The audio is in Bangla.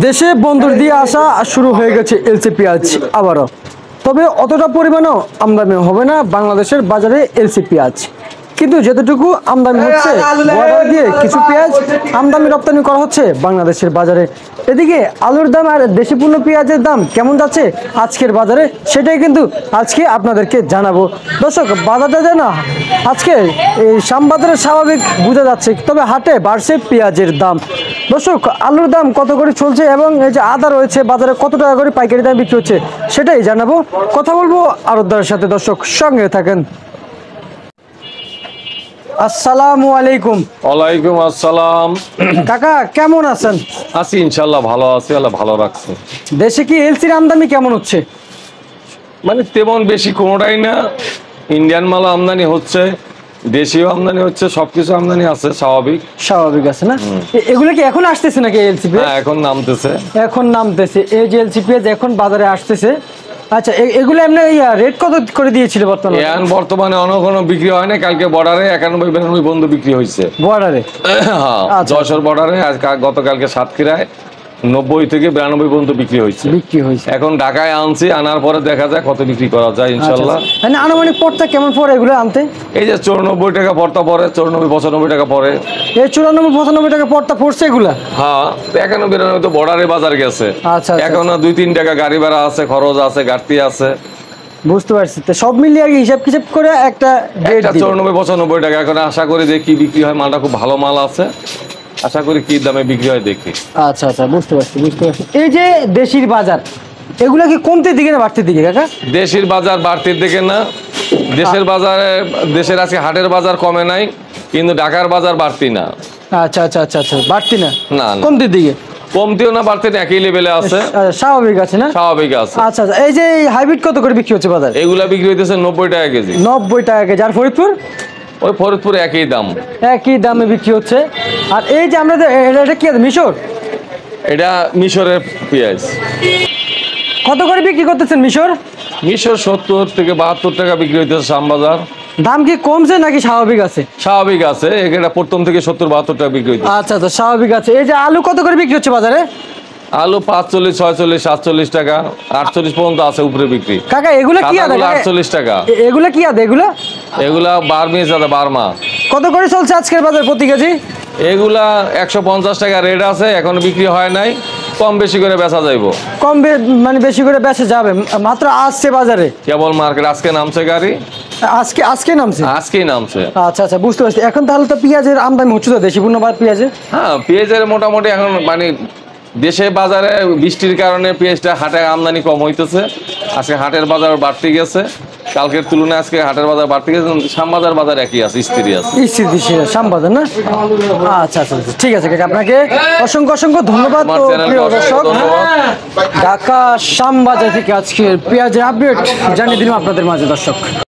দেশে বন্দর দিয়ে আসা শুরু হয়ে গেছে এলসি পেঁয়াজ আবারও, তবে অতটা পরিমাণও আমদানি হবে না বাংলাদেশের বাজারে এলসি পেঁয়াজ। কিন্তু যতটুকু আমদানি হচ্ছে বর্ডার দিয়ে কিছু পেঁয়াজ আমদানি রপ্তানি করা হচ্ছে বাংলাদেশের বাজারে। এদিকে আলুর দাম আর দেশি পণ্য পেঁয়াজের দাম কেমন যাচ্ছে আজকের বাজারে, সেটাই কিন্তু আজকে আপনাদেরকে জানাবো। দর্শক, বাজারটা না আজকে এই শ্যামবাজারে স্বাভাবিক বোঝা যাচ্ছে, তবে হাটে বাড়ছে পেঁয়াজের দাম। দর্শক, আলুর দাম কত করে চলছে এবং এই যে আদা রয়েছে বাজারে কত টাকা করে পাইকারি দাম বিক্রি হচ্ছে সেটাই জানাবো। কথা বলবো আড়তদারের সাথে। দর্শক, সঙ্গে থাকেন। আসসালামু আলাইকুম। ওয়ালাইকুম আসসালাম। কাকা কেমন আছেন? আছি ইনশাল্লাহ, ভালো আছি, আল্লাহ ভালো রাখছে। দেশে কি এলসির আমদানি কেমন হচ্ছে? মানে তেমন বেশি কোনোটাই না, ইন্ডিয়ান মাল আমদানি হচ্ছে, দেশীয় আমদানি হচ্ছে, সবকিছু আমদানি আছে, স্বাভাবিক স্বাভাবিক আছে না? এগুলো কি এখন আসতেছে নাকি এলসি? হ্যাঁ, এখন নামতেছে। এখন নামতেছে এই যে এলসি পেঁয়াজ এখন বাজারে আসতেছে। আচ্ছা, এগুলো এমনি রেট কত করে দিয়েছিল বর্তমানে? বর্তমানে অন্য কোনো বিক্রি হয় না। কালকে বর্ডারে 91-92 বন্ধু বিক্রি হয়েছে বর্ডারে। হ্যাঁ, যশোর বর্ডারে গতকালকে সাতক্ষীরায় 90 থেকে 92 পর্যন্ত বিক্রি হয়েছে। এখন ঢাকায় আনছি, আনার পরে দেখা যায় কত বিক্রি করা যায় ইনশাল্লাহ। মানে আনুমানিক পড়তা কেমন পড়ে এগুলো আনতে? এই যে 94 টাকা পড়তা পড়ে, 94-95 টাকা পড়ে। এই 94-95 টাকা পড়তা পড়ছে এগুলা? হ্যাঁ, 91-92 তো বর্ডারে বাজার গেছে। আচ্ছা, এখনো 2-3 টাকা গাড়ি ভাড়া আছে, খরচ আছে, ঘাটতি আছে। বুঝতে পারছি। তো সব মিলিয়ে আর কি হিসাব কিসাব করে একটা 94-95 টাকা। এখন আশা করি যে কি বিক্রি হয়, মালটা খুব ভালো মাল আছে, আশা করি কি দামে বিক্রি হয় দেখি। আচ্ছা আচ্ছা, বুঝতে পারছি। এই যে দেশির বাজার, এগুলা কি কমতির দিকে না বাড়তির দিকে কাকা? দেশের বাজার বাড়তির দিকে না, দেশের বাজারে দেশের আজকে হাটের বাজার কমে নাই, কিন্তু ঢাকার বাজার বাড়তি না। আচ্ছা আচ্ছা আচ্ছা আচ্ছা, বাড়তি না, না কমতির দিকে। কমতিও না বাড়তি না, একই লেভেলে আছে, স্বাভাবিক আছে না? স্বাভাবিক আছে। আচ্ছা আচ্ছা, এই যে হাইব্রিড কত করে বিক্রি হচ্ছে বাজারে? এগুলা বিক্রি হইতেছে 90 টাকা কেজি। 90 টাকা কেজি। আর ফরিদপুর? ওই ফরিদপুর একই দাম, একই দামে বিক্রি হচ্ছে। আর এই যে আমরা এটা কি আছে, মিশর? এটা মিশরের পেঁয়াজ। কত করে বিক্রি করতেছেন মিশর? মিশর 70 থেকে 72 টাকা বিক্রি হইতেছে শ্যামবাজার। দাম কি কমছে নাকি স্বাভাবিক আছে? স্বাভাবিক আছে, এটা প্রথম থেকে 70-72 টাকা বিক্রি হইতেছে। আচ্ছা আচ্ছা, স্বাভাবিক আছে। এই যে আলু কত করে বিক্রি হচ্ছে বাজারে? আলু 45, 46, 47 টাকা, 48 পর্যন্ত আছে উপরে বিক্রি। কাকা এগুলা কি আদা? 48 টাকা। এগুলা কি আদা? এগুলা বার্মিজ আদা, বার্মা। কত করে চলছে আজকের বাজার প্রতি কেজি? এগুলা 150 টাকা রেট আছে, এখনো বিক্রি হয় নাই, কম বেশি করে বেচা যাইব। মানে বেশি করে বেচা যাবে, মাত্র আসছে বাজারে কেবল মার্কেট আজকে নামছে গাড়ি, আজকে নামছে, আজকেই নামছে। আচ্ছা আচ্ছা, বুঝতে পারছি। এখন তাহলে তো পেঁয়াজের আমদানি হচ্ছে তো, দেশি পণ্য বা পেঁয়াজের? হ্যাঁ, পেঁয়াজের মোটামুটি এখন মানে দেশে বাজারে বৃষ্টির কারণে পেঁয়াজটা হাটে আমদানি কম হইতেছে। আজকে হাটের বাজার বাড়তে গেছে, কালকের তুলনায় আজকে হাটের বাজার বাড়তে গেছে। শ্যামবাজার বাজার একই আছে, স্থির আছে। শ্যামবাজার না? আচ্ছা আচ্ছা, ঠিক আছে কাকা, আপনাকে অসংখ্য অসংখ্য ধন্যবাদ। প্রিয় দর্শক, ঢাকা শ্যামবাজার থেকে আজকে পেঁয়াজের আপডেট জানিয়ে দিলাম আপনাদের মাঝে। দর্শক।